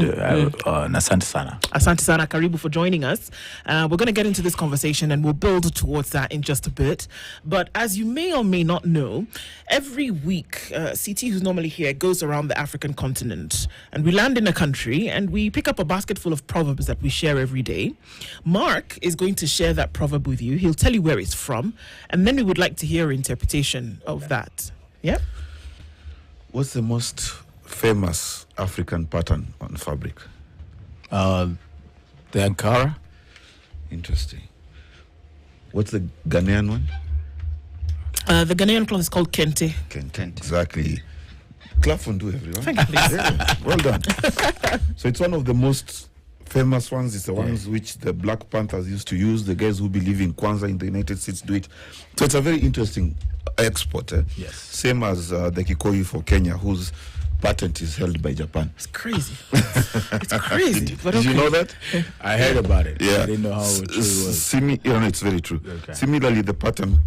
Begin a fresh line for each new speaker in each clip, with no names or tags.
Asante sana.
Asante sana, karibu for joining us. We're going to get into this conversation and we'll build towards that in just a bit. But as you may or may not know, every week, CT, who's normally here, goes around the African continent. And we land in a country and we pick up a basket full of proverbs that we share every day. Mark is going to share that proverb with you. He'll tell you where it's from. And then we would like to hear an interpretation of that. Yeah?
What's the most famous African pattern on fabric?
The Ankara.
Interesting. What's the Ghanaian one?
The Ghanaian cloth is called kente.
Kente. Exactly. Clap for do everyone.
Thank you, please.
Yeah, well done. So it's one of the most famous ones. It's the ones which the Black Panthers used to use. The guys who believe in Kwanzaa in the United States do it. So it's a very interesting export.
Yes.
Same as the Kikoyi for Kenya, whose patent is held by Japan.
It's crazy. It's crazy. But
Did you know that?
I heard about it.
Yeah.
I didn't know how true it was.
It's very true.
Okay.
Similarly, the patent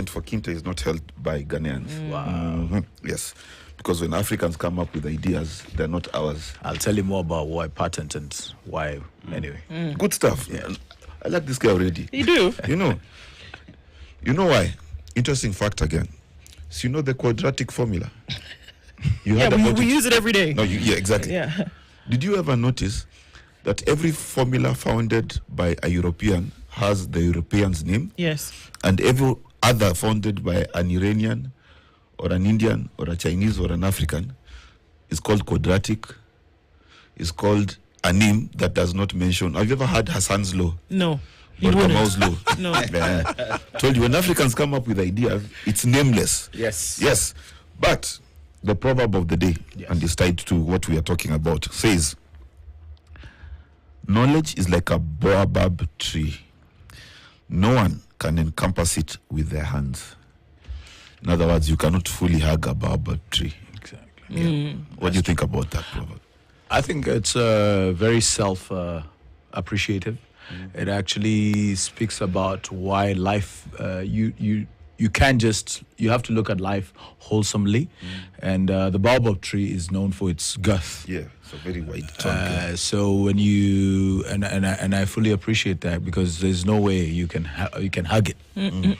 for Kinte is not held by Ghanaians.
Wow.
Mhm. Yes. Because when Africans come up with ideas, they're not ours.
I'll tell you more about why patent and why. Anyway.
Good stuff.
Yeah.
I like this guy already.
You do?
You know why? Interesting fact again. So you know the quadratic formula? You heard about
we
it?
use it every day.
No, exactly.
Yeah.
Did you ever notice that every formula founded by a European has the European's name?
Yes.
And every other founded by an Iranian or an Indian or a Chinese or an African is called quadratic. Is called a name that does not mention. Have you ever heard Hassan's law?
No. You
Or
wouldn't.
Kamau's law?
No.
Told you, when Africans come up with ideas, it's nameless.
Yes.
Yes. But the proverb of the day,
Yes.
and it's tied to what we are talking about, says, knowledge is like a baobab tree. No one can encompass it with their hands. In other words, you cannot fully hug a baobab tree.
Exactly.
Yeah. What do you think about that proverb?
I think it's very self-appreciative. It actually speaks about why life, you can't just, you have to look at life wholesomely. And the baobab tree is known for its girth.
Yeah, it's a very wide trunk.
So when you, and I fully appreciate that, because there's no way you can hug it. And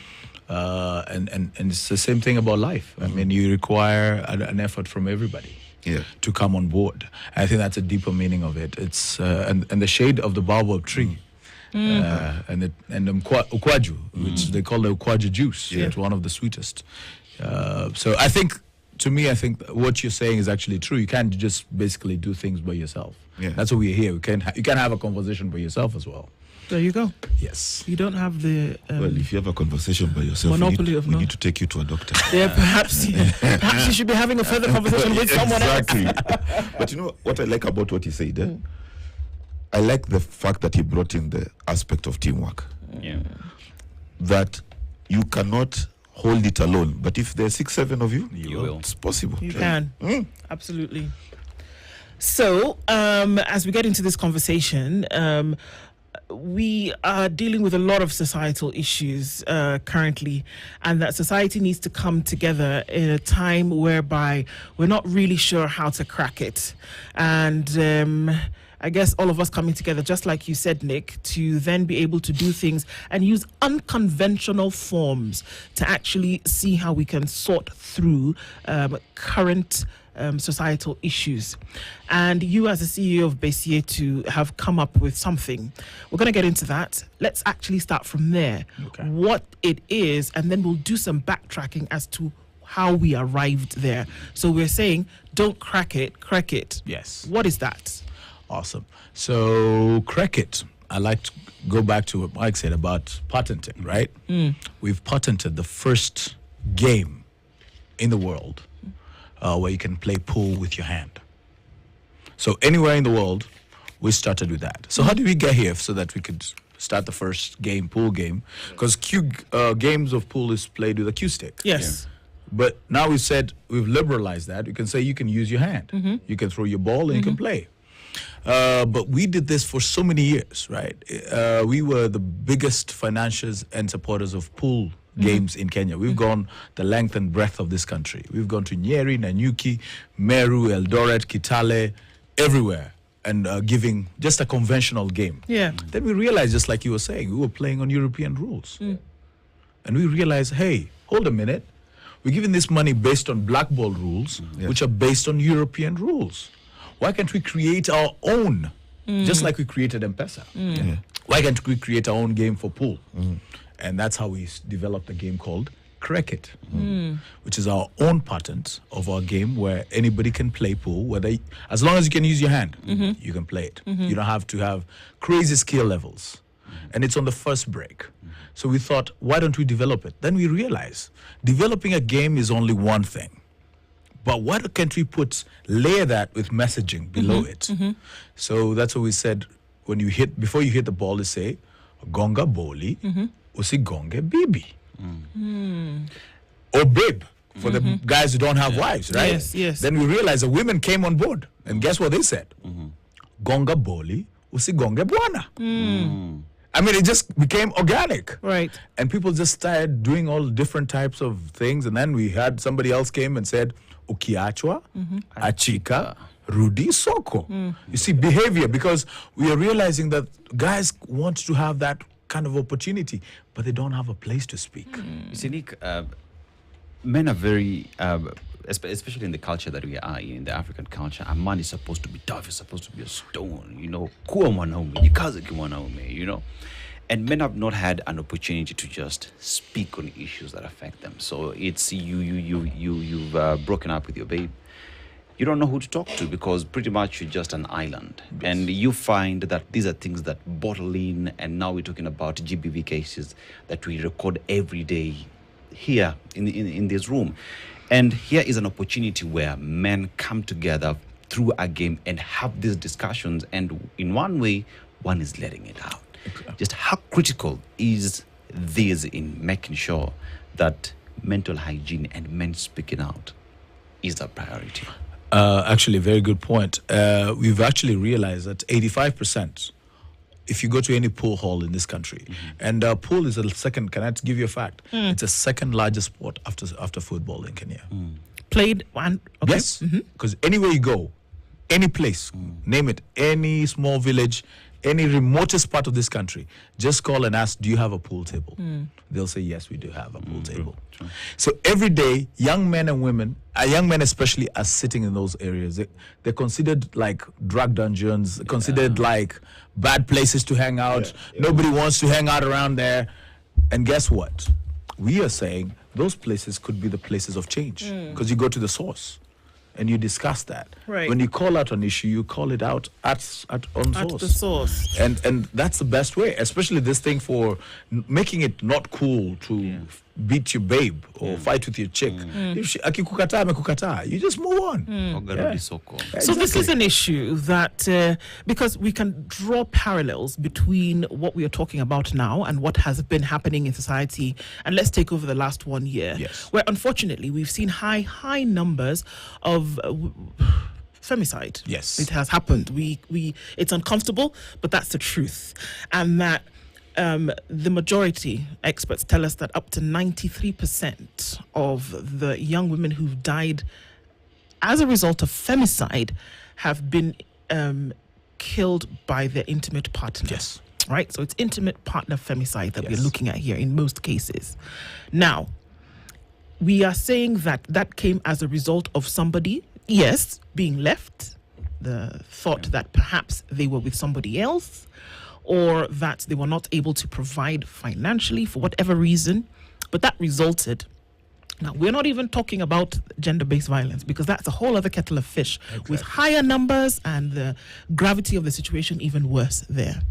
it's the same thing about life. I mean, you require an effort from everybody.
Yeah.
To come on board. I think that's a deeper meaning of it. It's and the shade of the baobab tree, and the ukwaju, which they call the ukwaju juice.
Yeah.
It's one of the sweetest. So I think, to me, I think what you're saying is actually true. You can't just basically do things by yourself.
Yeah.
That's what we're here. You can have a conversation by yourself as well.
There you go.
Yes.
You don't have the
Well, if you have a conversation by yourself,
monopoly of
we
no-
need to take you to a doctor.
Yeah, perhaps you should be having a further conversation with someone else.
Exactly. But you know what I like about what he said? I like the fact that he brought in the aspect of teamwork.
Yeah.
That you cannot hold it alone. But if there are 6, 7 of you,
You will.
it's possible.
You can. Absolutely. So, as we get into this conversation, we are dealing with a lot of societal issues currently, and that society needs to come together in a time whereby we're not really sure how to crack it. And I guess all of us coming together, just like you said, Nick, to then be able to do things and use unconventional forms to actually see how we can sort through current societal issues. And you, as the CEO of Bézier, to have come up with something. We're going to get into that. Let's actually start from there.
Okay.
What it is, and then we'll do some backtracking as to how we arrived there. So we're saying, don't crack it, crack it.
Yes.
What is that?
Awesome. So cricket, I like to go back to what Mike said about patenting, right? We've patented the first game in the world where you can play pool with your hand. So anywhere in the world, we started with that. So how did we get here so that we could start the first game, pool game? Because games of pool is played with a cue stick.
Yes.
But now we said we've liberalized that. You can say you can use your hand. You can throw your ball and you can play. But we did this for so many years, right? We were the biggest financiers and supporters of pool games in Kenya. We've gone the length and breadth of this country. We've gone to Nyeri, Nanyuki, Meru, Eldoret, Kitale, everywhere. and giving just a conventional game.
Yeah.
Then we realized, just like you were saying, we were playing on European rules. And we realized, hey, hold a minute. We're giving this money based on black ball rules, which are based on European rules. Why can't we create our own, just like we created M-Pesa? Why can't we create our own game for pool? And that's how we developed a game called Kret, which is our own patent of our game where anybody can play pool, as long as you can use your hand, you can play it. You don't have to have crazy skill levels. And it's on the first break. So we thought, why don't we develop it? Then we realized developing a game is only one thing. But why can't we layer that with messaging below it? So that's what we said, before you hit the ball, you say, Gonga Boli, Usi Gonga Bibi. Or babe, for the guys who don't have wives, right?
Yes, yes.
Then we realized the women came on board. And guess what they said? Gonga Boli, Usi Gonga Buana. I mean, it just became organic.
Right.
And people just started doing all different types of things. And then we had somebody else came and said, Ukiachwa, Achika, Rudi Soko. You see, behavior, because we are realizing that guys want to have that kind of opportunity, but they don't have a place to speak.
You see, Nick, men are very, especially in the culture that we are in, the African culture, a man is supposed to be tough, he's supposed to be a stone, kuwa mwanaume, jikaze kimwanaume, and men have not had an opportunity to just speak on issues that affect them. So it's you've broken up with your babe. You don't know who to talk to because pretty much you're just an island. Yes. And you find that these are things that bottle in, and now we're talking about GBV cases that we record every day here in this room. And here is an opportunity where men come together through a game and have these discussions, and in one way, one is letting it out. Okay. Just how critical is this in making sure that mental hygiene and men speaking out is a priority?
Actually, very good point. We've actually realized that 85%, if you go to any pool hall in this country, and pool is the second, can I give you a fact? It's the second largest sport after football in Kenya.
Played one? Okay.
Yes, because anywhere you go, any place, name it, any small village, any remotest part of this country, just call and ask, do you have a pool table? They'll say, yes, we do have a pool table. True. So every day, young men and women, young men especially, are sitting in those areas. They're considered like drug dungeons, considered like bad places to hang out. Nobody wants to hang out around there. And guess what? We are saying those places could be the places of change because you go to the source and you discuss that.
Right.
When you call out an issue, you call it out on source.
At the source.
And that's the best way, especially this thing for making it not cool to beat your babe or fight with your chick. If she akikukataa amekukataa, you just move on.
So this is an issue that, because we can draw parallels between what we are talking about now and what has been happening in society. And let's take over the last 1 year, where unfortunately we've seen high numbers of femicide.
Yes.
It has happened. It's uncomfortable, but that's the truth. And that the majority, experts tell us that up to 93% of the young women who've died as a result of femicide have been killed by their intimate partner.
Yes.
Right? So it's intimate partner femicide that we're looking at here in most cases. Now, we are saying that came as a result of somebody, being left, the thought that perhaps they were with somebody else, or that they were not able to provide financially for whatever reason, but that resulted. Now, we're not even talking about gender-based violence because that's a whole other kettle of fish with higher numbers and the gravity of the situation even worse there.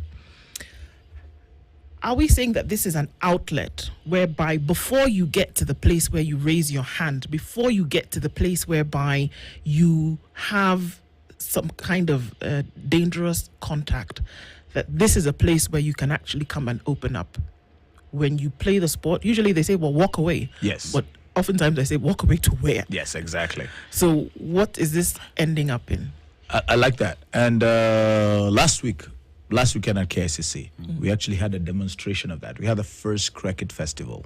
Are we saying that this is an outlet whereby before you get to the place where you raise your hand, before you get to the place whereby you have some kind of dangerous contact, that this is a place where you can actually come and open up? When you play the sport, usually they say, well, walk away.
Yes.
But oftentimes they say, walk away to where?
Yes, exactly.
So what is this ending up in?
I like that. And last week, last weekend at KICC, we actually had a demonstration of that. We had the first cricket festival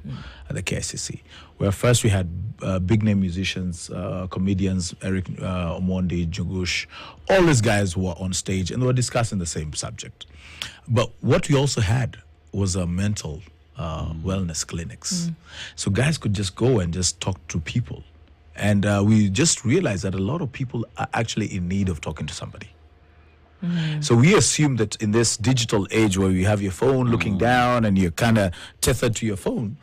at the KICC, where first we had big name musicians, comedians, Eric Omondi, Jugush, all these guys were on stage and they were discussing the same subject. But what we also had was a mental wellness clinics. So guys could just go and just talk to people. And we just realized that a lot of people are actually in need of talking to somebody. So we assume that in this digital age where you have your phone looking down and you're kind of tethered to your phone,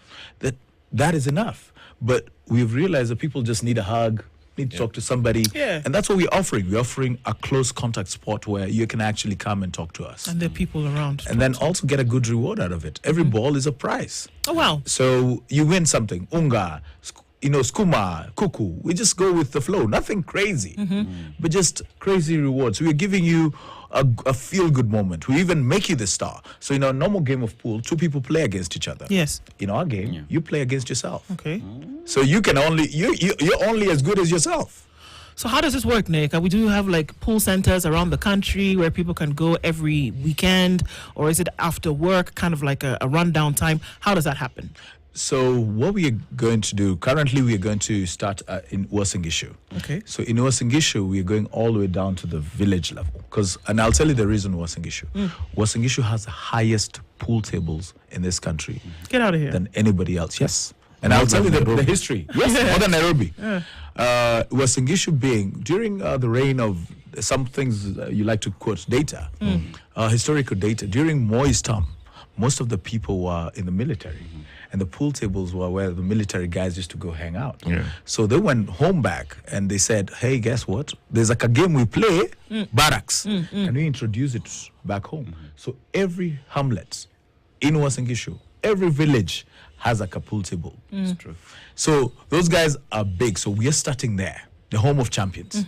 that is enough. But we've realized that people just need a hug, need to talk to somebody.
Yeah.
And that's what we're offering. We're offering a close contact spot where you can actually come and talk to us.
And there are people around.
And then also get a good reward out of it. Every ball is a prize.
Oh, wow.
So you win something. Unga, skuma, kuku. We just go with the flow. Nothing crazy, but just crazy rewards. We're giving you a feel-good moment. We even make you the star. So in a normal game of pool, two people play against each other.
Yes.
In our game, you play against yourself.
Okay.
So you can you're only as good as yourself.
So how does this work, Nick? We do have like pool centers around the country where people can go every weekend, or is it after work, kind of like a rundown time? How does that happen?
So what we are going to do, currently we are going to start in Uasingishu.
Okay.
So in Uasingishu, we are going all the way down to the village level. And I'll tell you the reason Uasingishu. Uasingishu has the highest pool tables in this country.
Get out of here.
Than anybody else, yes. And I'll tell you the history. Yes, more than Nairobi. Uasingishu being, during the reign of some things you like to quote data, historical data, during Moi's term, most of the people were in the military. And the pool tables were where the military guys used to go hang out. So they went home back and they said, hey, guess what? There's like a game we play, barracks. And we introduce it back home. So every hamlet in Uasingishu, every village has like a pool table.
It's true.
So those guys are big. So we are starting there, the home of champions.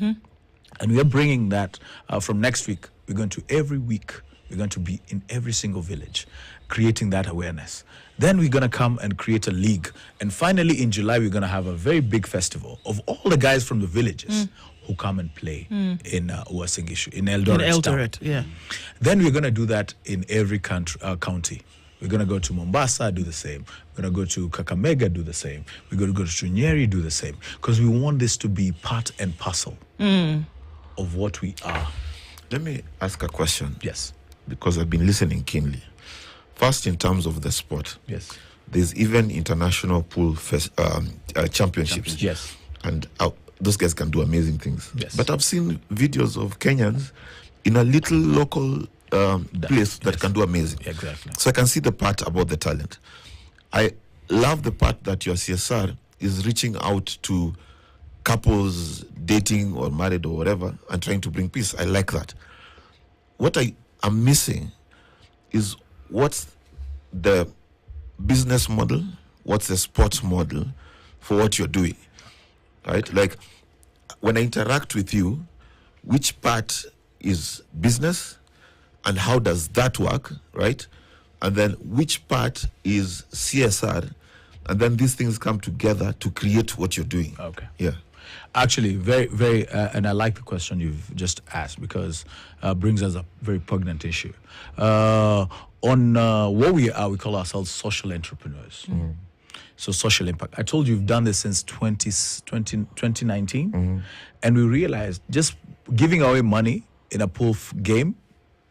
And we are bringing that from next week. We're going to every week. We're going to be in every single village, creating that awareness. Then we're going to come and create a league. And finally, in July, we're going to have a very big festival of all the guys from the villages who come and play in Uasingishu, in Eldoret.
In Eldoret, yeah.
Then we're going to do that in every county. We're going to go to Mombasa, do the same. We're going to go to Kakamega, do the same. We're going to go to Nyeri, do the same. Because we want this to be part and parcel of what we are.
Let me ask a question.
Yes.
Because I've been listening keenly. First, in terms of the sport,
Yes.
there's even international pool championships.
Yes.
And those guys can do amazing things.
Yes.
But I've seen videos of Kenyans in a little local place that can do amazing.
Exactly.
So I can see the part about the talent. I love the part that your CSR is reaching out to couples dating or married or whatever and trying to bring peace. I like that. What I am missing is what's the business model, what's the sports model for what you're doing, right? Like when I interact with you, which part is business and how does that work, right? And then which part is CSR, and then these things come together to create what you're doing.
Okay.
Yeah.
Actually, very, very, and I like the question you've just asked because brings us a very poignant issue. On what we are, we call ourselves social entrepreneurs. So social impact. I told you we've done this since 2019, and we realized just giving away money in a pool game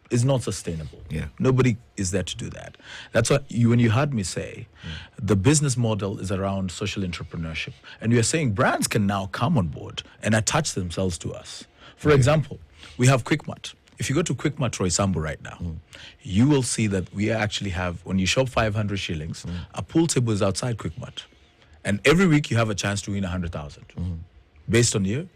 is not sustainable.
Yeah.
Nobody is there to do that. That's what when you heard me say, the business model is around social entrepreneurship. And we are saying brands can now come on board and attach themselves to us. For example, we have QuickMart. If you go to QuickMart Roysambu right now, you will see that we actually have, when you shop 500 shillings, a pool table is outside QuickMart. And every week you have a chance to win 100,000 based on you.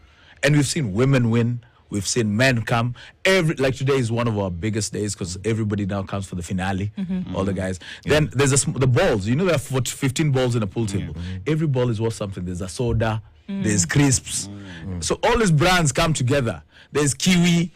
And we've seen women win. We've seen men come. Like today is one of our biggest days because everybody now comes for the finale, all the guys. Then there's the balls. You know there are 15 balls in a pool table. Every ball is worth something. There's a soda, there's crisps. So all these brands come together. There's kiwi.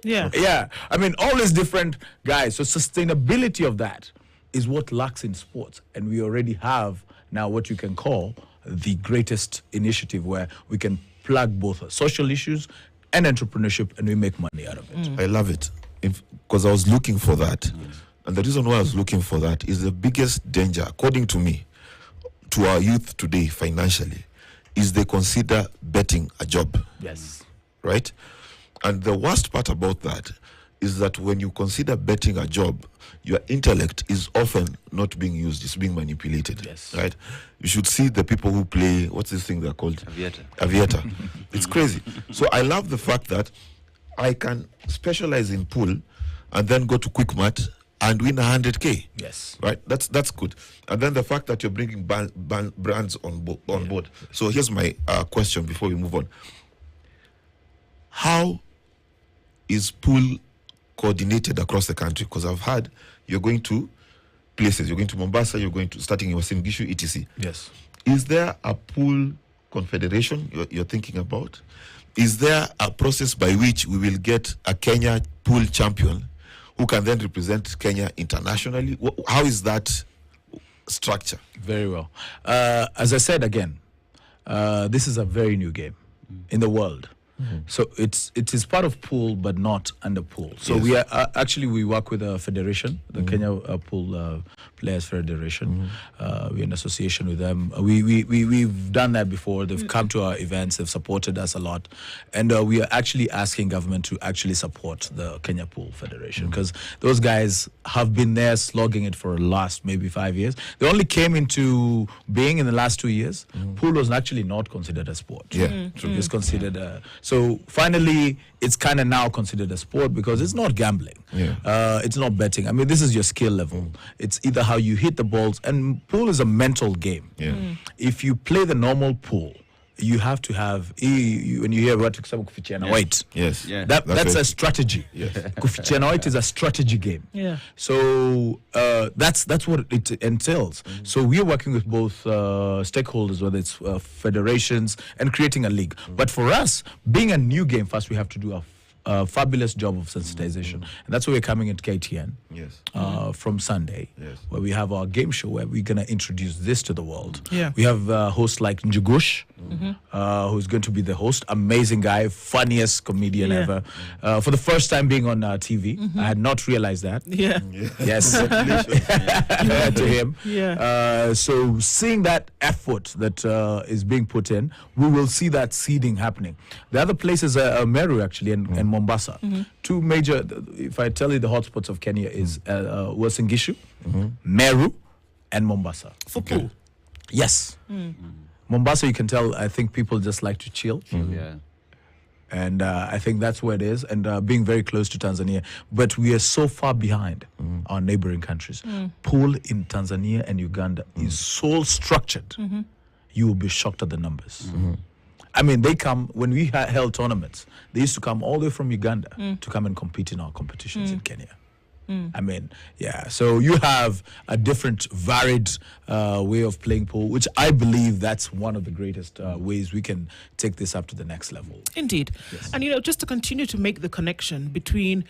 Yeah. I mean, all these different guys. So sustainability of that is what lacks in sports. And we already have now what you can call the greatest initiative where we can plug both social issues and entrepreneurship, and we make money out of it.
I love it. because I was looking for that. And the reason why I was looking for that is the biggest danger, according to me, to our youth today financially, is they consider betting a job.
Yes.
Right? And the worst part about that is that when you consider betting a job, your intellect is often not being used, it's being manipulated.
Yes.
Right? You should see the people who play, what's this thing they're called?
Aviator.
It's crazy. So I love the fact that I can specialize in pool and then go to Quickmat and win 100K.
Yes.
Right? That's good. And then the fact that you're bringing brands on board. So here's my question before we move on. How is pool coordinated across the country? Because I've heard you're going to places. You're going to Mombasa, you're going to starting in Uasin Gishu, etc.
Yes.
Is there a pool confederation you're thinking about? Is there a process by which we will get a Kenya pool champion who can then represent Kenya internationally? How is that structure?
Very well. As I said again, this is a very new game in the world. So it is part of pool, but not under pool. So
Yes.
we are actually we work with a federation, the Kenya Pool Players Federation. We're in association with them. We've done that before. They've come to our events. They've supported us a lot, and we are actually asking government to actually support the Kenya Pool Federation because those guys have been there slogging it for the last maybe 5 years. They only came into being in the last 2 years. Pool was actually not considered a sport.
Yeah,
It's considered so finally it's kind of now considered a sport because it's not gambling. It's not betting. I mean, this is your skill level. It's either how you hit the balls, and pool is a mental game. If you play the normal pool, you have to have when you hear about kufichiana white.
Yes.
Yeah.
That's
right.
a strategy.
Yes.
Kufichiana white is a strategy game.
Yeah.
So that's what it entails. So we're working with both stakeholders, whether it's federations and creating a league. But for us, being a new game, first we have to do a fabulous job of sensitization, and that's why we're coming into KTN.
Yes.
From Sunday,
Yes.
where we have our game show where we're going to introduce this to the world.
Yeah.
We have hosts like Njugush, who's going to be the host. Amazing guy, funniest comedian
Yeah.
ever. For the first time being on TV. I had not realized that.
Yeah.
Yes. To him.
Yeah.
So seeing that effort that is being put in, we will see that seeding happening. The other places are Meru actually and Mombasa. Two major, if I tell you the hotspots of Kenya is Uasin Gishu, Meru and Mombasa.
For pool.
Yes. Mombasa, you can tell, I think people just like to chill.
Yeah.
And I think that's where it is, and being very close to Tanzania. But we are so far behind our neighboring countries. Pool in Tanzania and Uganda is so structured, you will be shocked at the numbers. I mean, they come, when we held tournaments, they used to come all the way from Uganda to come and compete in our competitions in Kenya. I mean, yeah. So you have a different, varied way of playing pool, which I believe that's one of the greatest ways we can take this up to the next level.
Indeed. And, just to continue to make the connection between,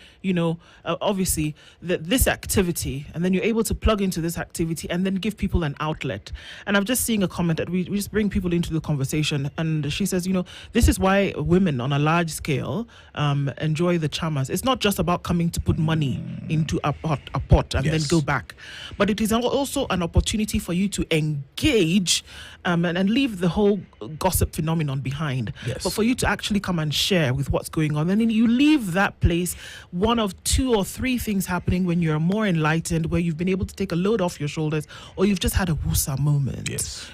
obviously this activity, and then you're able to plug into this activity and then give people an outlet. And I'm just seeing a comment that we just bring people into the conversation. And she says, this is why women on a large scale enjoy the chamas. It's not just about coming to put money into a pot and then go back. But it is also an opportunity for you to engage and leave the whole gossip phenomenon behind.
Yes.
But for you to actually come and share with what's going on. And then you leave that place, one of 2 or 3 things happening when you're more enlightened, where you've been able to take a load off your shoulders, or you've just had a wusa moment.
Yes.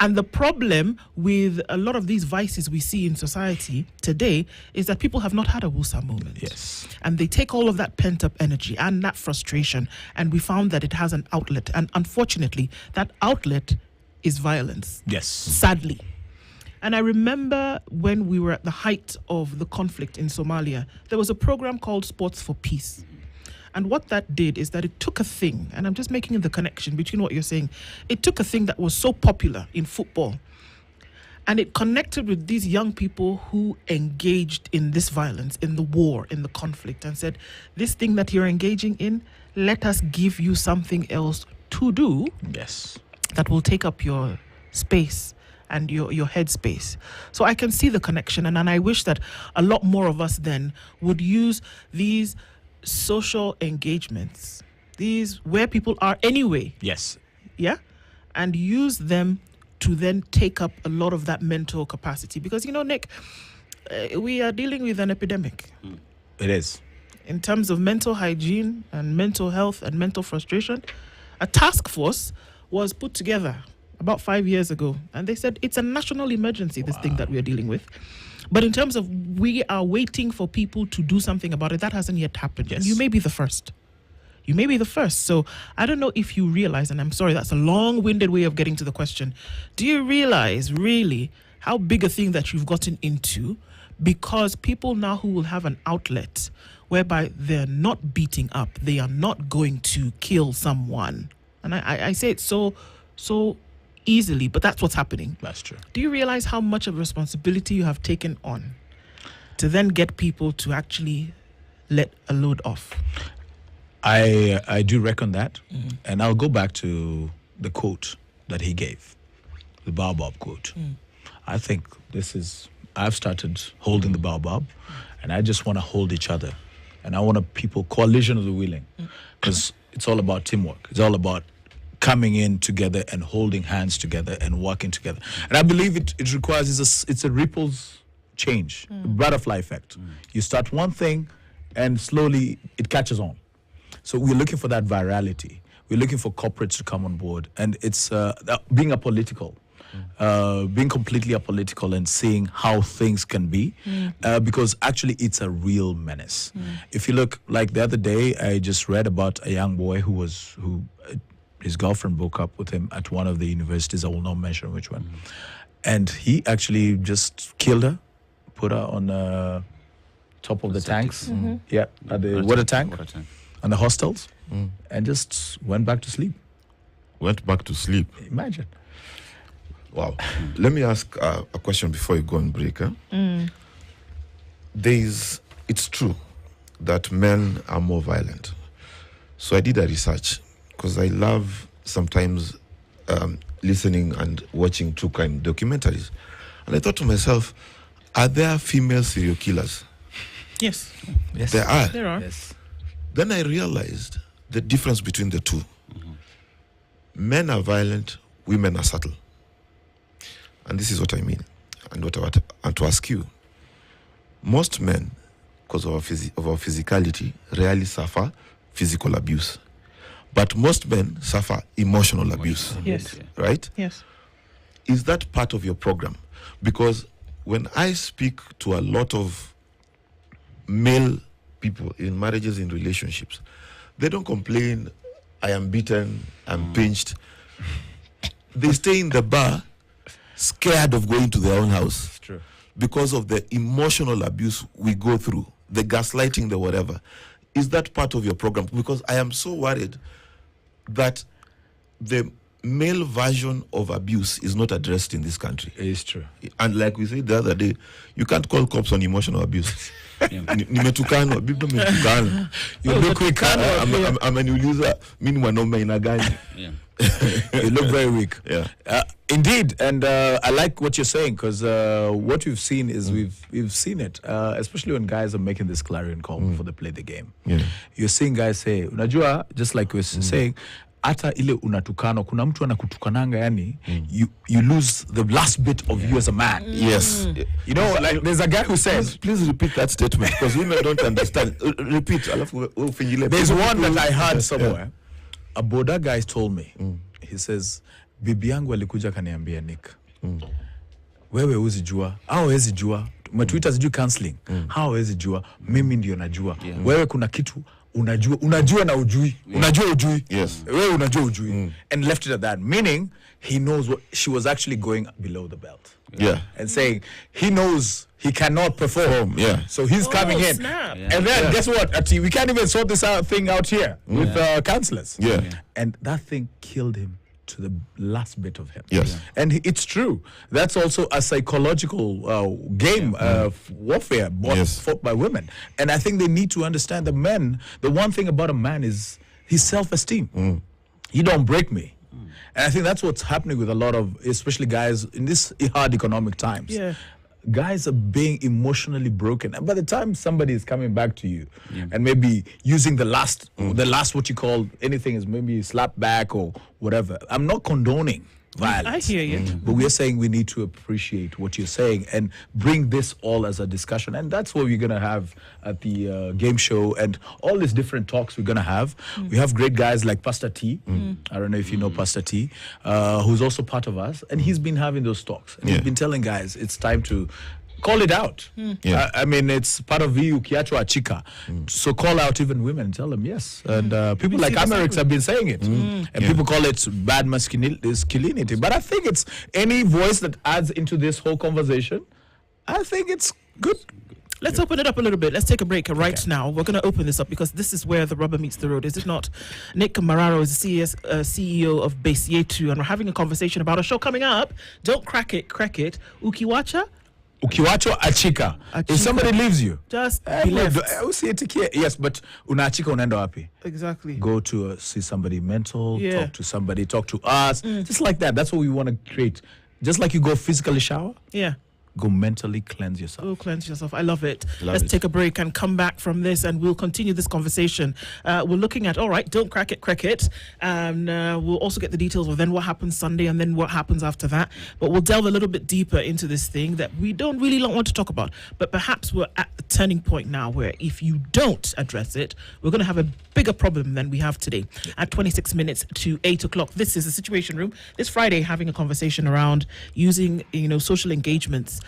And the problem with a lot of these vices we see in society today is that people have not had a wusa moment.
Yes.
And they take all of that pent-up energy and that frustration, and we found that it has an outlet. And unfortunately, that outlet is violence.
Yes.
Sadly. And I remember when we were at the height of the conflict in Somalia, there was a program called Sports for Peace. And what that did is that it took a thing, and I'm just making the connection between what you're saying. It took a thing that was so popular in football, and it connected with these young people who engaged in this violence, in the war, in the conflict, and said, this thing that you're engaging in, let us give you something else to do
Yes.
that will take up your space and your headspace. So I can see the connection, and I wish that a lot more of us then would use these social engagements, these where people are anyway,
Yes.
yeah, and use them to then take up a lot of that mental capacity. Because, Nick, we are dealing with an epidemic
It is.
in terms of mental hygiene and mental health and mental frustration. A task force was put together about 5 years ago, and they said it's a national emergency, this thing that we are dealing with. But in terms of we are waiting for people to do something about it, that hasn't yet happened.
Yes.
And you may be the first. You may be the first. So I don't know if you realize, and I'm sorry, that's a long-winded way of getting to the question. Do you realize really how big a thing that you've gotten into? Because people now who will have an outlet whereby they're not beating up, they are not going to kill someone. And I say it so easily, but that's what's happening.
That's true.
Do you realize how much of a responsibility you have taken on to then get people to actually let a load off?
I do reckon that. And I'll go back to the quote that he gave, the Baobab quote. I think I've started holding the Baobab, and I just want to hold each other. And I want coalition of the willing, because it's all about teamwork. It's all about coming in together and holding hands together and working together. And I believe it requires, it's a ripples change, a butterfly effect. You start one thing and slowly it catches on. So we're looking for that virality. We're looking for corporates to come on board. And it's being apolitical, being completely apolitical and seeing how things can be, because actually it's a real menace. If you look, like the other day, I just read about a young boy who his girlfriend broke up with him at one of the universities. I will not mention which one. And he actually just killed her, put her on top of the tanks. Yeah, at the water tank. And the hostels, and just went back to sleep.
Went back to sleep.
Imagine.
Wow. Let me ask a question before you go on break. It's true that men are more violent. So I did a research, because I love sometimes listening and watching true crime documentaries. And I thought to myself, are there female serial killers?
Yes.
Yes.
There are.
There are.
Yes.
Then I realized the difference between the two. Men are violent, women are subtle. And this is what I mean. And what I want to ask you. Most men, because of our physicality, rarely suffer physical abuse. But most men suffer emotional abuse.
Yes.
Right?
Yes.
Is that part of your program? Because when I speak to a lot of male people in marriages, in relationships, they don't complain, I am beaten, I'm pinched. They stay in the bar scared of going to their own house.
It's true.
Because of the emotional abuse we go through, the gaslighting, the whatever. Is that part of your program? Because I am so worried that the male version of abuse is not addressed in this country.
It is true.
And like we said the other day, you can't call cops on emotional abuse. Nimetukanwa, bibi nimetukana. You look quick. Ameniuliza mimi mwanaume ina gani?
You look very weak.
Yeah.
Indeed, and I like what you're saying, because what we've seen is we've seen it, especially when guys are making this clarion call before they play the game.
Yeah.
You're seeing guys say, unajua, just like we're saying, hata ile unatukano, kuna mtu anakutukananga, yani, you lose the last bit of you as a man.
Yes.
You know, like there's a guy who says,
please repeat that statement, because women don't understand. Repeat.
There's one that I heard somewhere. A Boda guy told me, he says, bibi yangu alikuja kaniambia, Nick, wewe huwezi jua, hawezi jua, umetuita sijui counseling, hawezi jua, mimi ndio najua. Wewe kuna kitu unajua na ujui. Unajua ujui.
Yes.
Wewe unajua ujui. And left it at that, meaning he knows what she was actually going below the belt.
Yeah.
And saying he knows he cannot perform.
Yeah.
So he's coming in.
Snap.
And then guess what? We can't even sort this thing out here with counselors.
Yeah.
And that thing killed him to the last bit of him.
Yes.
And it's true. That's also a psychological game of warfare fought by women. And I think they need to understand the men. The one thing about a man is his self-esteem. You don't break me. And I think that's what's happening with a lot of, especially guys in this hard economic times.
Yeah.
guys are being emotionally broken, and by the time somebody is coming back to you and maybe using the last what you call anything is maybe slap back or whatever, I'm not condoning violence.
I hear you.
But we're saying we need to appreciate what you're saying and bring this all as a discussion. And that's what we're going to have at the game show and all these different talks we're going to have. We have great guys like Pastor T. I don't know if you know Pastor T, who's also part of us. And he's been having those talks. And he's been telling guys it's time to call it out. I mean, it's part of you, Kiachwa Chika. So call out even women and tell them yes. And people like Americs have been saying it. And people call it bad masculinity. But I think it's any voice that adds into this whole conversation, I think it's good.
Let's open it up a little bit. Let's take a break right now. We're going to open this up because this is where the rubber meets the road, is it not? Nick Mararo is the CEO of Base Yetu, and we're having a conversation about a show coming up. Don't crack it. Ukiwacha
Achika. If somebody leaves you,
just be left.
Yes, but unachika unaenda wapi?
Exactly.
Go to see somebody mental, talk to somebody, talk to us. Just like that. That's what we want to create. Just like you go physically shower.
Yeah.
Go mentally cleanse yourself.
Go cleanse yourself. I love it. Let's take a break and come back from this, and we'll continue this conversation. We're looking at, all right, don't crack it. And we'll also get the details of then what happens Sunday and then what happens after that. But we'll delve a little bit deeper into this thing that we don't really want to talk about. But perhaps we're at the turning point now where if you don't address it, we're going to have a bigger problem than we have today. At 26 minutes to 8 o'clock, this is the Situation Room. This Friday, having a conversation around using, social engagements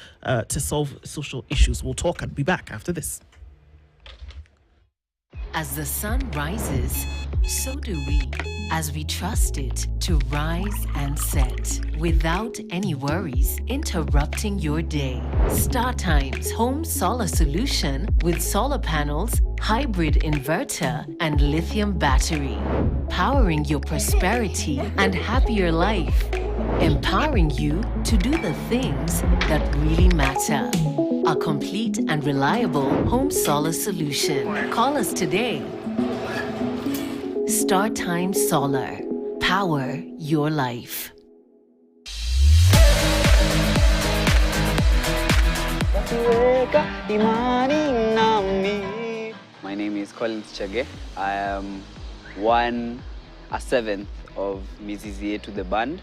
to solve social issues. We'll talk and be back after this.
As the sun rises, so do we, as we trust it to rise and set without any worries interrupting your day. StarTime's home solar solution with solar panels, hybrid inverter, and lithium battery, powering your prosperity and happier life, empowering you to do the things that really matter. A complete and reliable home solar solution. Call us today. StarTime Solar. Power your life.
My name is Collins Chage. I am a seventh of Mrs. Yetu the band.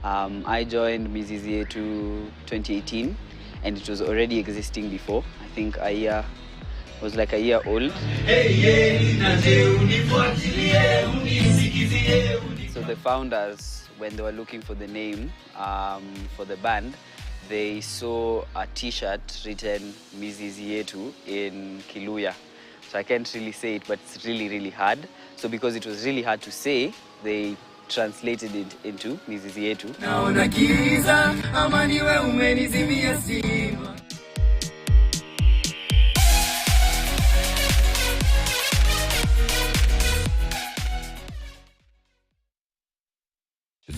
I joined Mrs. Yetu 2018, and it was already existing before. I think was like a year old. So the founders, when they were looking for the name for the band, they saw a t-shirt written Mrs. Yetu in Kiluya. So I can't really say it, but it's really, really hard. So because it was really hard to say, they translated it into Mrs. Yetu.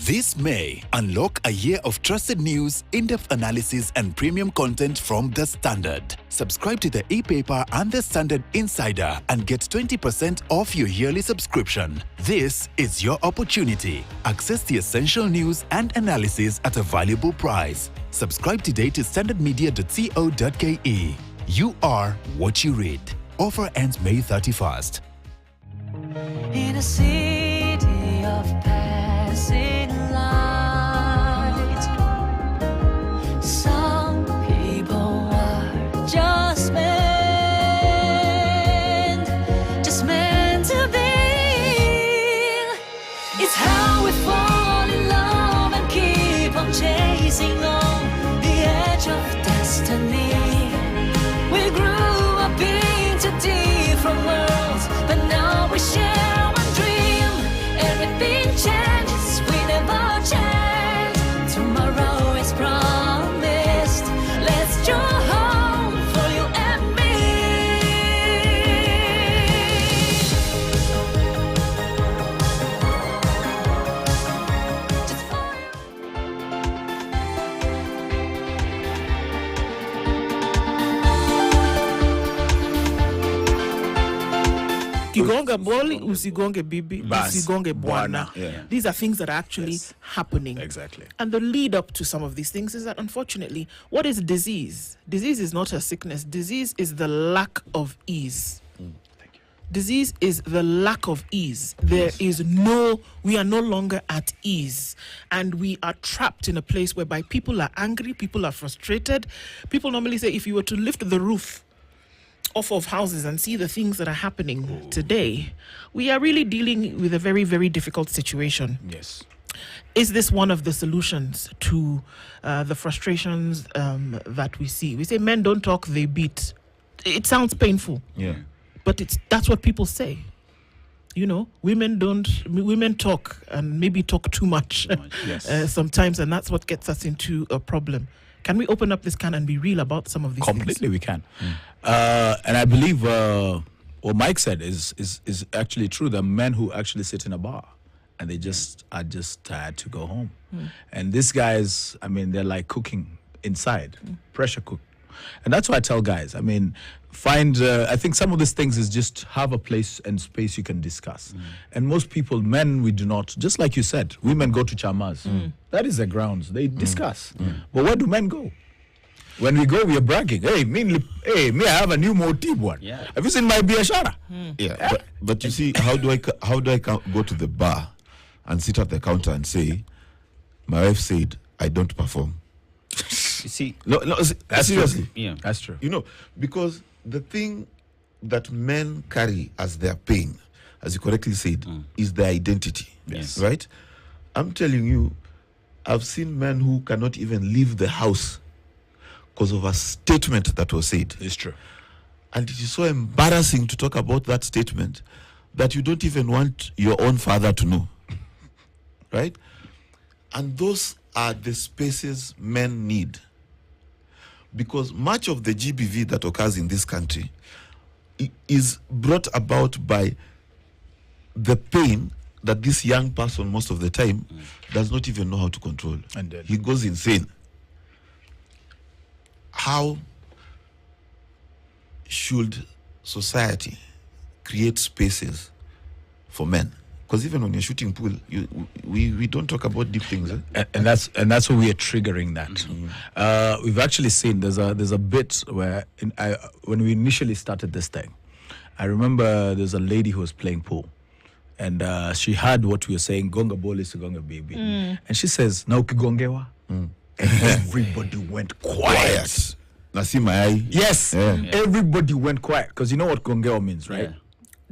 This May, unlock a year of trusted news, in-depth analysis, and premium content from The Standard. Subscribe to the e-paper and The Standard Insider and get 20% off your yearly subscription. This is your opportunity. Access the essential news and analysis at a valuable price. Subscribe today to standardmedia.co.ke. You are what you read. Offer ends May 31st.
In a city of passing light, some people are just meant to be. It's how we fall in love and keep on chasing on the edge of destiny. We grew up into different worlds, but now we share one dream. Everything changes, we never
Kigonga boli, usigonge bibi,
Bas,
usigonge bwana.
Yeah.
These are things that are actually happening.
Exactly.
And the lead up to some of these things is that, unfortunately, what is disease? Disease is not a sickness. Disease is the lack of ease. Disease is the lack of ease. We are no longer at ease. And we are trapped in a place whereby people are angry, people are frustrated. People normally say, if you were to lift the roof off of houses and see the things that are happening today, we are really dealing with a very, very difficult situation.
Yes.
Is this one of the solutions to the frustrations that we see? We say men don't talk, they beat. It sounds painful.
Yeah.
But that's what people say. You know, women talk and maybe talk too much
Yes.
sometimes, and that's what gets us into a problem. Can we open up this can and be real about some of these
Completely,
things?
we can. And I believe what Mike said is actually true. The men who actually sit in a bar and they are just tired to go home. And these guys, I mean, they're like cooking inside, pressure cook. And that's why I tell guys, I mean, I think some of these things is just have a place and space you can discuss. And most people, men, we do not, just like you said, women go to chamas. That is the grounds. They discuss. But where do men go? When we go, we are bragging. Hey, me, I have a new motive one.
Yeah.
Have you seen my biashara?
Yeah, but you see, how do I go to the bar and sit at the counter and say, my wife said I don't perform?
You see,
No, seriously.
yeah.
That's true.
You know, because the thing that men carry as their pain, as you correctly said, is their identity.
Yes.
Right? I'm telling you, I've seen men who cannot even leave the house because of a statement that was said.
It's true.
And it is so embarrassing to talk about that statement that you don't even want your own father to know. Right? And those are the spaces men need. Because much of the GBV that occurs in this country is brought about by the pain that this young person most of the time does not even know how to control.
And then-
He goes insane. How should society create spaces for men? Because even when you're shooting pool, we don't talk about deep things.
And that's what we are triggering that. We've actually seen there's a bit where when we initially started this thing, I remember there's a lady who was playing pool, and she heard what we were saying, gonga boli to gonga baby, and she says, "Na ukigongewa," and everybody went quiet.
Now see my eye.
Yes,
Yeah.
everybody went quiet because you know what gongewa means, right?
Yeah.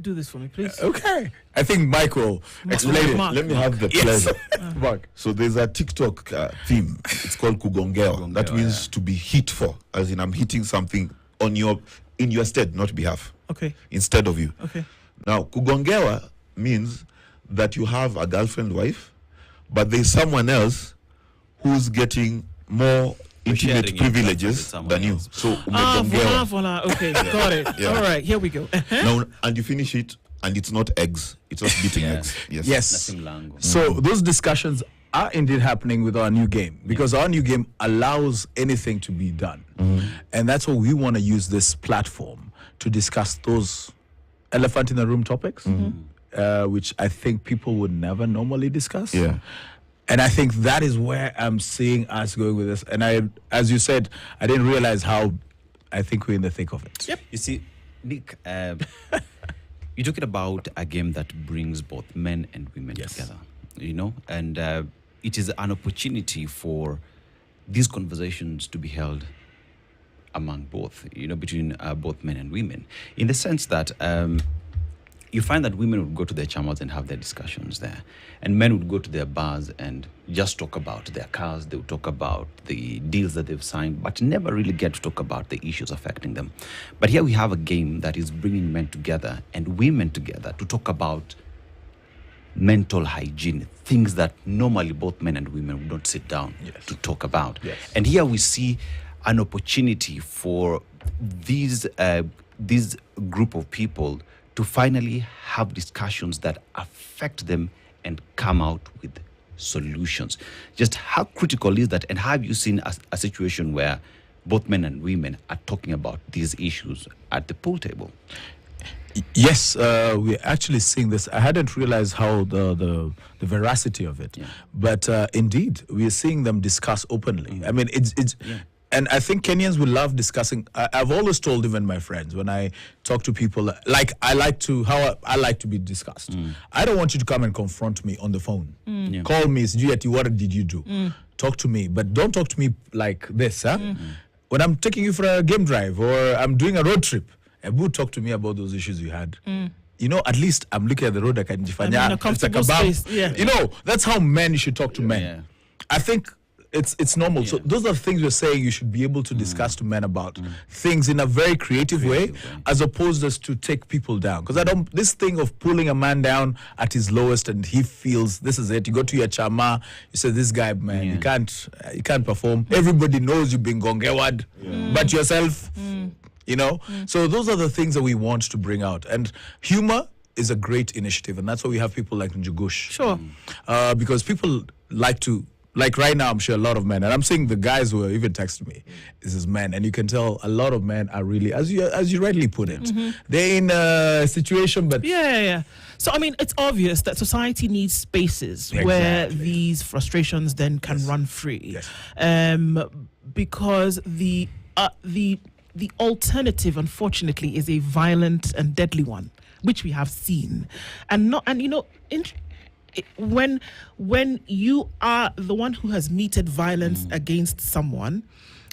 Do this for me, please.
Okay, I think Mike will explain it.
Mark.
Let me have the
Yes.
pleasure.
Mark.
So there's a TikTok theme. It's called Kugongewa. That means to be hit for, as in I'm hitting something in your stead, not behalf,
Okay.
instead of you.
Okay.
Now, Kugongewa means that you have a girlfriend, wife, but there's someone else who's getting more
sharing
intimate
it
privileges
with someone
than you.
else.
So,
Voila,
umegongewa.
voila. Okay, got it.
Yeah.
All right, here we go.
Now, and you finish it, and it's not eggs. It's not beating
Yeah.
eggs. Yes.
Yes.
Nothing lango.
So those discussions are indeed happening with our new game because our new game allows anything to be done. And that's what we want to use this platform to discuss those elephant in the room topics, which I think people would never normally discuss.
Yeah.
And I think that is where I'm seeing us going with this. And as you said, I didn't realize how I think we're in the thick of it.
Yep.
You see, Nick, you're talking about a game that brings both men and women
Yes.
together, you know, and it is an opportunity for these conversations to be held among both, you know, between both men and women, in the sense that you find that women would go to their chamas and have their discussions there, and men would go to their bars and just talk about their cars. They would talk about the deals that they've signed, but never really get to talk about the issues affecting them. But here we have a game that is bringing men together and women together to talk about mental hygiene, things that normally both men and women would not sit down to talk about.
Yes.
And here we see an opportunity for these group of people to finally have discussions that affect them and come out with solutions. Just how critical is that, and have you seen a situation where both men and women are talking about these issues at the pool table?
Yes, we're actually seeing this. I hadn't realized how the veracity of it, but indeed, we are seeing them discuss openly. I mean, it's and I think Kenyans will love discussing. I've always told even my friends when I talk to people, like I like to be discussed. I don't want you to come and confront me on the phone. Call me, what did you do? Talk to me, but don't talk to me like this, huh? When I'm taking you for a game drive or I'm doing a road trip, Abu, talk to me about those issues you had. You know, at least I'm looking at the road. I can define.
I'm in a comfortable space. Yeah.
You know, that's how men should talk to men.
Yeah.
I think it's normal. So those are the things we're saying you should be able to discuss to men about things in a very creative way, as opposed as to take people down. Because this thing of pulling a man down at his lowest and he feels this is it. You go to your chama, you say, this guy, man, you can't perform. Everybody knows you've been gongewad, but yourself. You know, so those are the things that we want to bring out, and humor is a great initiative, and that's why we have people like Njugush.
Sure.
Because people like right now, I'm sure a lot of men, and I'm seeing the guys who are even texting me, this is men, and you can tell a lot of men are really, as you rightly put it, they're in a situation, but
Yeah. So, I mean, it's obvious that society needs spaces where these frustrations then can run free. Because the alternative, unfortunately, is a violent and deadly one, which we have seen. And you know, when you are the one who has meted violence against someone,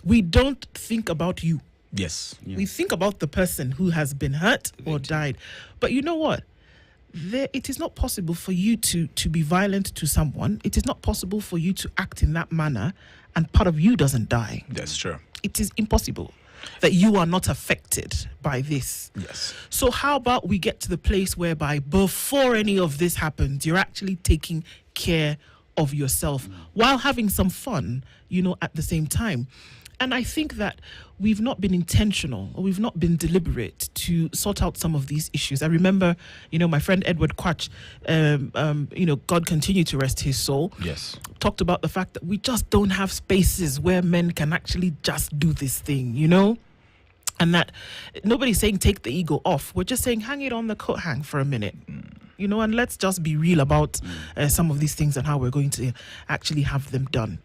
we don't think about you.
yes,
We think about the person who has been hurt or died. But you know what? It is not possible for you to be violent to someone. It is not possible for you to act in that manner and part of you doesn't die.
that's true.
It is impossible that you are not affected by this.
Yes.
So how about we get to the place whereby before any of this happens, you're actually taking care of yourself while having some fun, you know, at the same time. And I think that we've not been intentional or we've not been deliberate to sort out some of these issues. I remember, you know, my friend Edward Quach, you know, God continue to rest his soul.
Yes.
Talked about the fact that we just don't have spaces where men can actually just do this thing, you know? And that nobody's saying take the ego off. We're just saying hang it on the coat hang for a minute, you know, and let's just be real about some of these things and how we're going to actually have them done.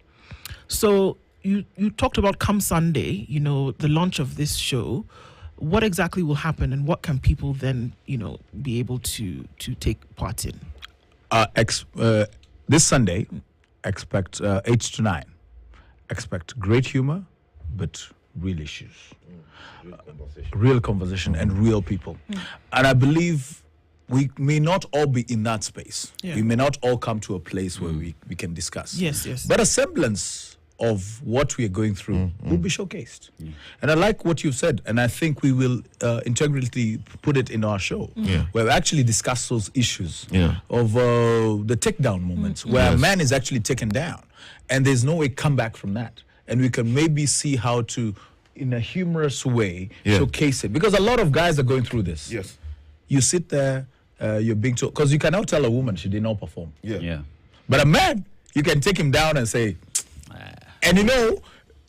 So you talked about come Sunday, you know, the launch of this show. What exactly will happen and what can people then, you know, be able to take part in?
This Sunday, expect 8 to 9. Expect great humor, but real issues. Real conversation and real people. And I believe we may not all be in that space.
Yeah.
We may not all come to a place where we can discuss.
Yes.
But a semblance of what we are going through will be showcased. And I like what you've said, and I think we will integrally put it in our show, where we actually discuss those issues of the takedown moments, where a man is actually taken down, and there's no way come back from that. And we can maybe see how to, in a humorous way, showcase it. Because a lot of guys are going through this.
Yes.
You sit there, you're being told, because you can now tell a woman she did not perform.
Yeah.
But a man, you can take him down and say, and you know,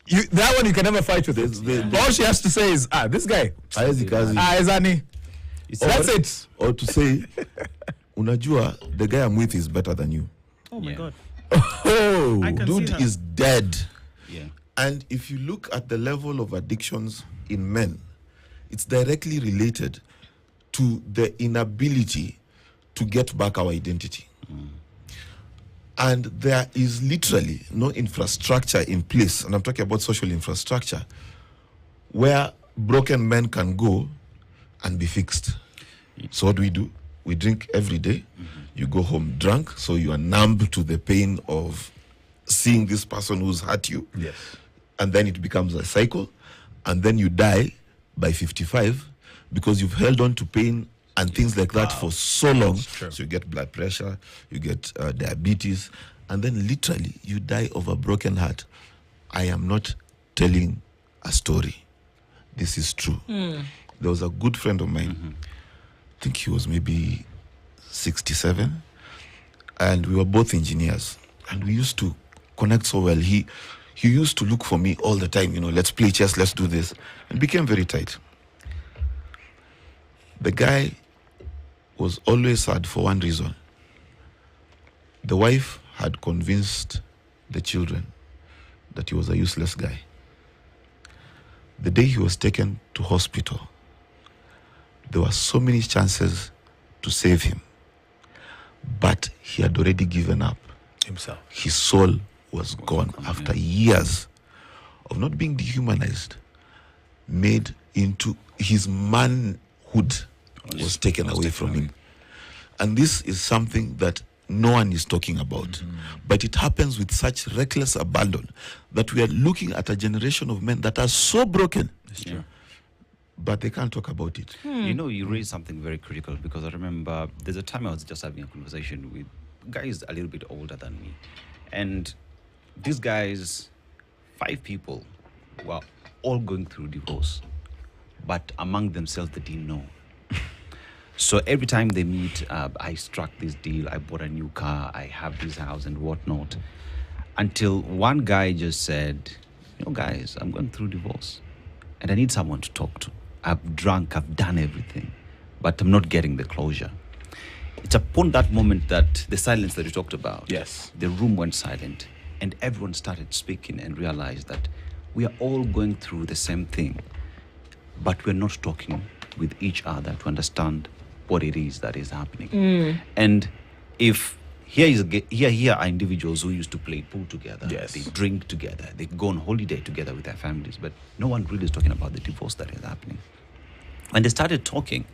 that one you can never fight with it. All she has to say is, this guy, Izani. That's it.
Or to say, unajua, the guy I'm with is better than you.
Oh my God.
Oh,
I can
dude
see that.
is dead.
Yeah.
And if you look at the level of addictions in men, it's directly related to the inability to get back our identity. And there is literally no infrastructure in place, and I'm talking about social infrastructure, where broken men can go and be fixed. So what do? We drink every day. You go home drunk, so you are numb to the pain of seeing this person who's hurt you.
Yes.
And then it becomes a cycle, and then you die by 55 because you've held on to pain and things like that for so long. So you get blood pressure, you get diabetes, and then literally you die of a broken heart. I am not telling a story. This is true. There was a good friend of mine, I think he was maybe 67, and we were both engineers, and we used to connect so well. He used to look for me all the time, you know, let's play chess, let's do this, and became very tight. The guy was always sad for one reason. The wife had convinced the children that he was a useless guy. The day he was taken to hospital, there were so many chances to save him, but he had already given up.
Himself.
His soul was gone after years of not being dehumanized, made into his manhood was taken away from him. And this is something that no one is talking about. But it happens with such reckless abandon that we are looking at a generation of men that are so broken. But they can't talk about it.
You know, you raised something very critical, because I remember there's a time I was just having a conversation with guys a little bit older than me. And these guys, 5 people, were all going through divorce. But among themselves, they didn't know. So every time they meet, I struck this deal, I bought a new car, I have this house and whatnot. Until one guy just said, you know, guys, I'm going through divorce and I need someone to talk to. I've drunk, I've done everything, but I'm not getting the closure. It's upon that moment that the silence that you talked about,
Yes.
the room went silent and everyone started speaking and realized that we are all going through the same thing, but we're not talking with each other to understand what it is that is happening. And if here are individuals who used to play pool together,
Yes.
they drink together, they go on holiday together with their families, but no one really is talking about the divorce that is happening. When they started talking,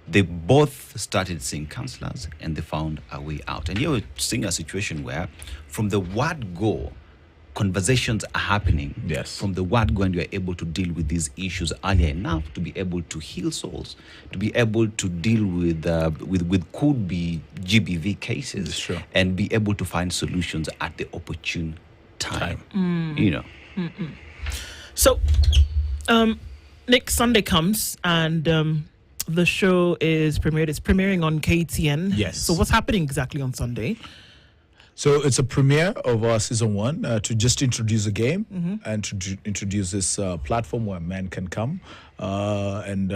they both started seeing counselors and they found a way out. And you're seeing a situation where from the word go, conversations are happening.
Yes.
From the word go, and you're able to deal with these issues earlier enough to be able to heal souls, to be able to deal with could be GBV cases,
Sure.
and be able to find solutions at the opportune time. You know.
So, next Sunday comes and the show is premiered. It's premiering on KTN.
Yes.
So what's happening exactly on Sunday?
So it's a premiere of our season 1 to just introduce the game and to introduce this platform where men can come and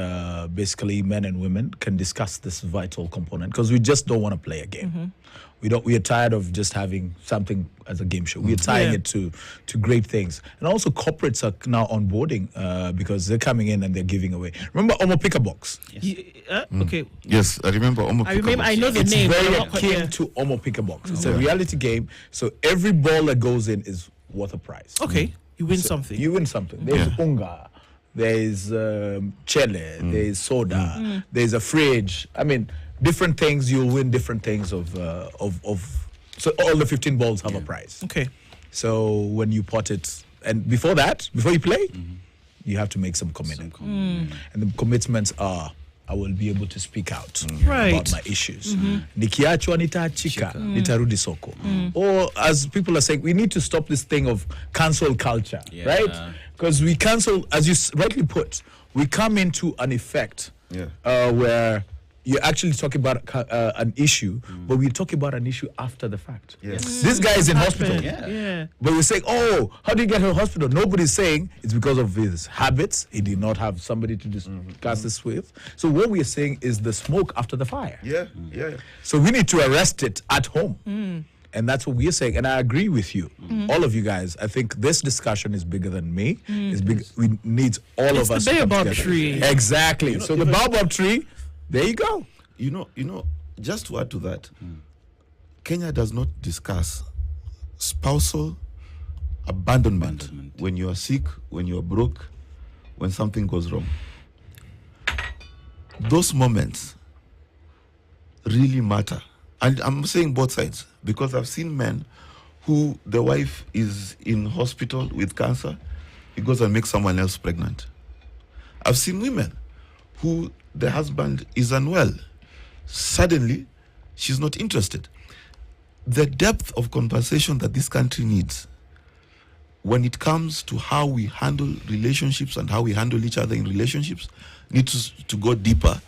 basically men and women can discuss this vital component, because we just don't want to play a game. We are tired of just having something as a game show. We are tying it to great things. And also corporates are now onboarding because they're coming in and they're giving away. Remember Omo Pick a Box?
Okay.
Yes, I remember.
I know the
It's
name. but I'm
very
not quite-
akin to Omo Pick a Box. It's a reality game. So every ball that goes in is worth a prize.
Okay. You win something.
You win something. There's unga, there's chele, there's soda, there's a fridge. I mean, different things. You'll win different things of. So all the 15 balls have a prize.
Okay.
So when you pot it, and before you play, you have to make some commitment. And the commitments are, I will be able to speak out
Right.
about my issues. Nikiachwa nitachika, nitarudi soko. Or as people are saying, we need to stop this thing of cancel culture, right? Because we cancel, as you rightly put, we come into an effect where you're actually talking about an issue, but we're talking about an issue after the fact. This guy is in hospital. But we're saying, oh, how did he get to the hospital? Nobody's saying it's because of his habits. He did not have somebody to discuss this with. So what we're saying is the smoke after the fire. So we need to arrest it at home. And that's what we're saying. And I agree with you, all of you guys. I think this discussion is bigger than me. It's big. We need all of us.
The
to come
baobab
together.
tree.
Exactly. So the baobab tree, there you go.
You know, just to add to that, Kenya does not discuss spousal abandonment when you are sick, when you are broke, when something goes wrong. Those moments really matter. And I'm saying both sides, because I've seen men who the wife is in hospital with cancer, he goes and makes someone else pregnant. I've seen women who the husband is unwell. Suddenly, she's not interested. The depth of conversation that this country needs when it comes to how we handle relationships and how we handle each other in relationships needs to go deeper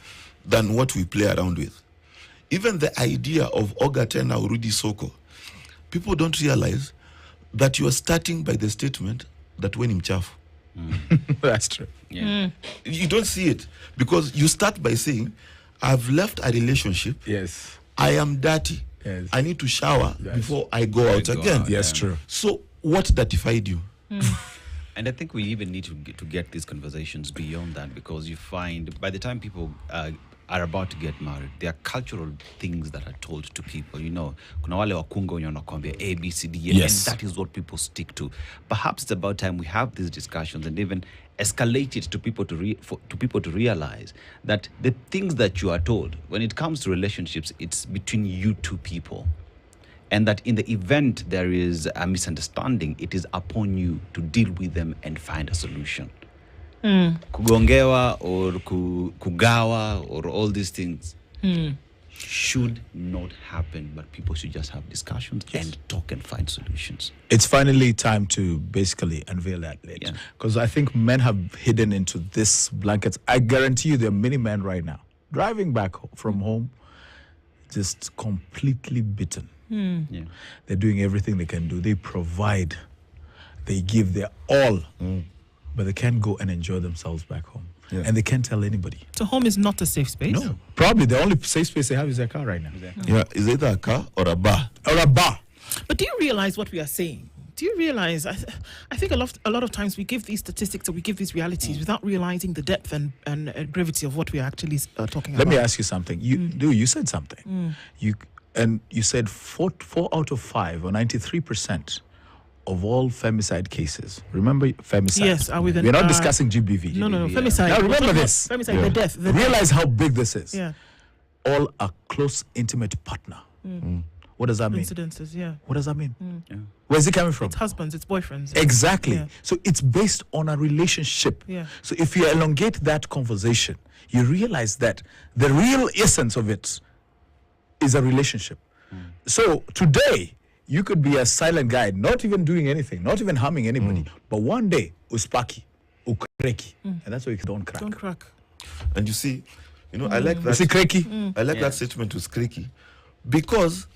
than what we play around with. Even the idea of Oga Tena Urudi Soko, people don't realize that you are starting by the statement that when him chafu.
That's true.
Yeah.
You don't see it because you start by saying, I've left a relationship.
Yes.
I am dirty.
Yes.
I need to shower
Yes.
before I go out
go
again.
out,
Yes, true.
So what dirtified you?
And I think we even need to get these conversations beyond that, because you find by the time people are about to get married, there are cultural things that are told to people. You know, kuna wale wakunga wenye wanakuambia A, B, C, D,
Yes.
and that is what people stick to. Perhaps it's about time we have these discussions and even escalate it to people to people to realize that the things that you are told when it comes to relationships, it's between you two people. And that in the event there is a misunderstanding, it is upon you to deal with them and find a solution. Kugongewa or kugawa or all these things should not happen, but people should just have discussions and talk and find solutions.
It's finally time to basically unveil that lid.
Yeah.
Because I think men have hidden into this blankets. I guarantee you there are many men right now driving back from home just completely bitten.
Yeah.
They're doing everything they can do. They provide. They give their all. But they can't go and enjoy themselves back home.
Yeah.
And they can't tell anybody.
So home is not a safe space.
No. Probably the only safe space they have is their car right now.
Yeah, is either a car or a bar.
Or a bar.
But do you realize what we are saying? Do you realize? I think a lot of times we give these statistics or we give these realities without realizing the depth and gravity of what we are actually talking
Let
about.
me ask you something. You said something. You said four out of 5 or 93% of all femicide cases. Remember femicide?
Yes, are we the-
We're not discussing GBV.
No,
Yeah.
femicide.
Now remember
We're talking
this.
about Femicide, the death. The
Realize how big this is.
Yeah.
All a close, intimate partner. What does that mean?
Incidences, yeah.
What does that mean?
Yeah.
Where's it coming from?
It's husbands, it's boyfriends.
Exactly.
Yeah.
So it's based on a relationship.
Yeah.
So if you elongate that conversation, you realize that the real essence of it is a relationship. So today, you could be a silent guy, not even doing anything, not even harming anybody. But one day, uspaki, ukreki. And that's why you don't crack.
Don't crack.
And you see, I like
You
that.
see kreki?
I like that statement was creaky because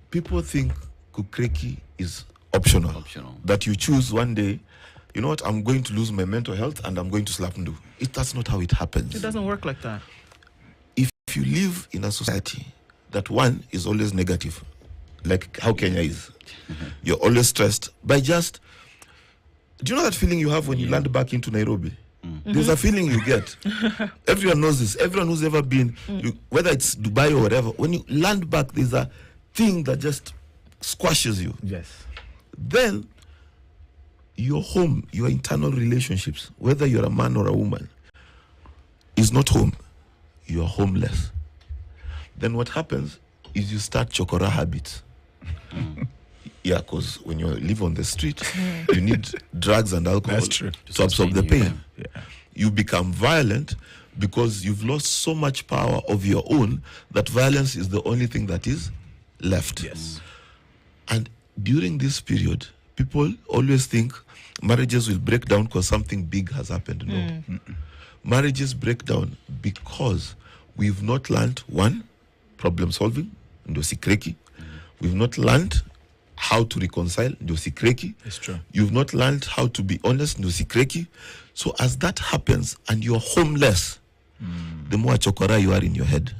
people think kukreki is optional.
Optional.
That you choose one day, you know what, I'm going to lose my mental health and I'm going to slap ndu. That's not how it happens.
It doesn't work like that.
If you live in a society that one is always negative, like how Kenya is, you're always stressed by just, do you know that feeling you have when you land back into Nairobi? There's a feeling you get. Everyone knows this. Everyone who's ever been, whether it's Dubai or whatever, when you land back, there's a thing that just squashes you.
Yes.
Then your home, your internal relationships, whether you're a man or a woman, is not home. You're homeless. Then what happens is you start chokora habits. Yeah, because when you live on the street, you need drugs and alcohol
That's true.
to absorb the
sustain you,
pain. You become violent because you've lost so much power of your own that violence is the only thing that is left.
Yes.
And during this period, people always think marriages will break down because something big has happened. No. Marriages break down because we've not learned, one, problem solving, ndio sikreki. We've not learned how to reconcile, ndio sikreki.
It's true.
You've not learned how to be honest, ndio sikreki. So as that happens and you're homeless, the more chokora you are in your head.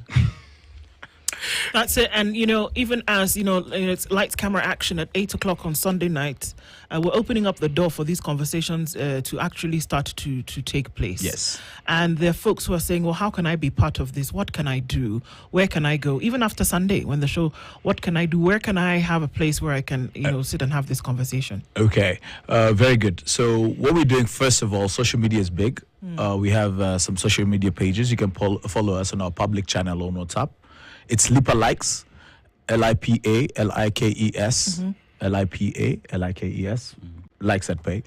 That's it. And, even as, it's lights, camera, action at 8 o'clock on Sunday night, we're opening up the door for these conversations to actually start to take place.
Yes.
And there are folks who are saying, well, how can I be part of this? What can I do? Where can I go? Even after Sunday, when the show, what can I do? Where can I have a place where I can, sit and have this conversation?
Okay, very good. So what we're doing, first of all, social media is big. We have some social media pages. You can follow us on our public channel on WhatsApp. It's Lipa Likes, LIPALIKES, LIPALIKES, likes at pay,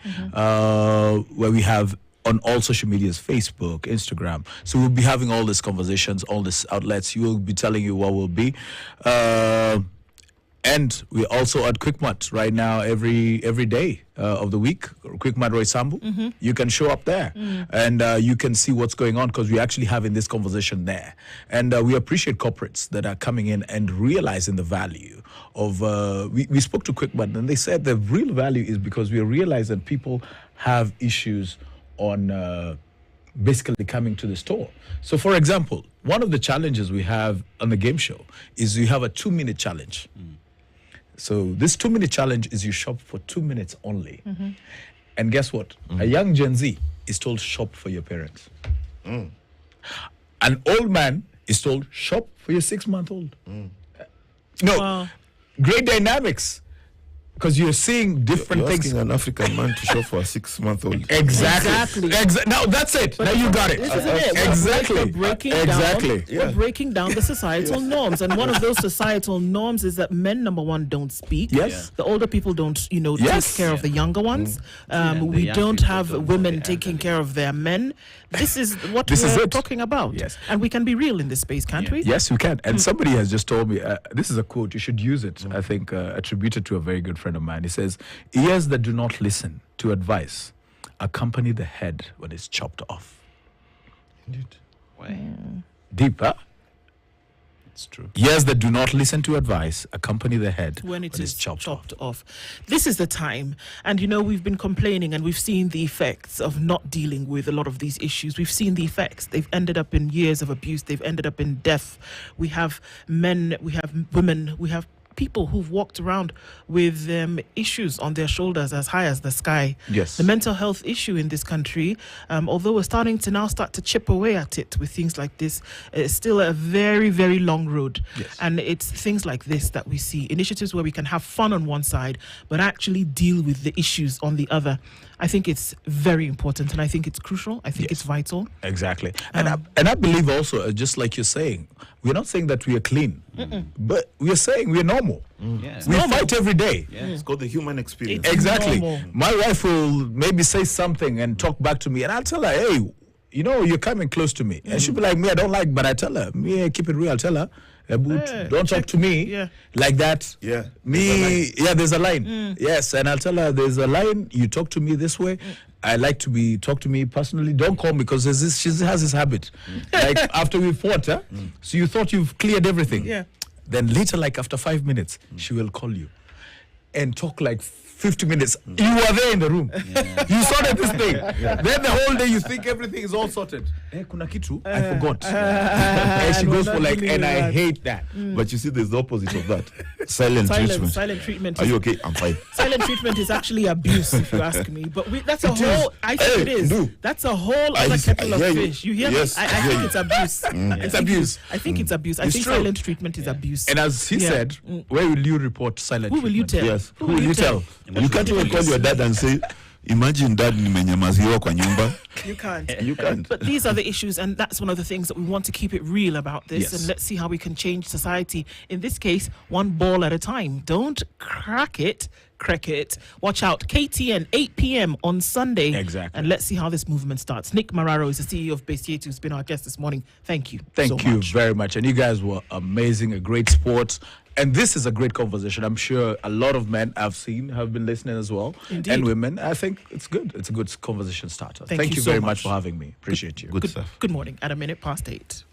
where we have on all social medias, Facebook, Instagram. So we'll be having all these conversations, all these outlets. You will be telling you what will be. And we're also at Quickmart right now every day of the week. Quickmart Roy Sambu. You can show up there and you can see what's going on because we're actually having this conversation there. And we appreciate corporates that are coming in and realizing the value of... we spoke to Quickmart and they said the real value is because we realize that people have issues on... basically coming to the store. So, for example, one of the challenges we have on the game show is you have a 2-minute challenge. So this 2-minute challenge is you shop for 2 minutes only. And guess what? A young Gen Z is told shop for your parents. An old man is told shop for your 6-month-old. Great dynamics. Because you're seeing different
You're
things.
asking an African man to shop for a 6-month-old.
Exactly. Now that's it. Now you got it.
This is it.
Exactly.
We're breaking down the societal norms, and one of those societal norms is that men, number one, don't speak.
Yes.
The older people don't, take care of the younger ones. We
young
don't
people
have
don't
women
really
taking care of their men. This is what
This is
we're
it.
talking about.
Yes.
And we can be real in this space, can't we?
Yes, we can. And somebody has just told me, this is a quote, you should use it, I think, attributed to a very good friend of mine. He says, ears that do not listen to advice accompany the head when it's chopped off.
Indeed.
Deep, huh?
It's true.
Ears that do not listen to advice accompany the head
When it is
chopped
off. This is the time. And, we've been complaining and we've seen the effects of not dealing with a lot of these issues. We've seen the effects. They've ended up in years of abuse. They've ended up in death. We have men, we have women, we have people who've walked around with issues on their shoulders as high as the sky.
Yes.
The mental health issue in this country, although we're starting to chip away at it with things like this, it's still a very, very long road.
Yes.
And it's things like this that we see, initiatives where we can have fun on one side, but actually deal with the issues on the other. I think it's very important, and I think it's crucial. I think it's vital.
Exactly. And I believe also, just like you're saying, we're not saying that we are clean, but we are saying we are normal.
Yeah.
We fight every day.
It's called the human experience.
Exactly.
Normal.
My wife will maybe say something and talk back to me, and I'll tell her, hey, you're coming close to me. And she'll be like, me, I don't like, but I tell her, me, I keep it real. I'll tell her, don't talk to me like that.
Yeah.
There's a line. Yes, and I'll tell her, there's a line, you talk to me this way. I like to be talk to me personally. Don't call me because she has this habit. Like after we fought, so you thought you've cleared everything.
Yeah.
Then later, like after 5 minutes, she will call you and talk like 50 minutes. You were there in the room. You sorted this thing. Then the whole day you think everything is all sorted. Kuna kitu, I forgot. And she goes for like, and I hate that.
But you see, there's the opposite of that. Silent treatment.
Silent treatment.
Are you okay? I'm fine.
Silent treatment is actually abuse, if you ask me. But that's a whole. I think it is. That's a whole other kettle of fish. You hear
Yes,
me? I think it's abuse. It's abuse. I think it's abuse. I think
true.
silent treatment is abuse.
And as he said, where will you report silent
Who will you
treatment?
tell?
Yes.
Who will you tell?
You can't even call your dad and say, imagine dad nimenyamaziwa kwa nyumba.
You can't.
You can't.
But these are the issues, and that's one of the things that we want to keep it real about this.
Yes.
And let's see how we can change society. In this case, one ball at a time. Don't crack it. Watch out. KTN, 8 p.m. on Sunday.
Exactly.
And let's see how this movement starts. Nick Mararo is the CEO of Besietu, who's been our guest this morning. Thank you.
Thank you very much. And you guys were amazing, a great sport. And this is a great conversation. I'm sure a lot of men I've seen have been listening as well.
Indeed.
And women. I think it's good. It's a good conversation starter.
Thank you
you
so
very
much.
much for having me. Appreciate you.
Good stuff.
Good morning. At 8:01.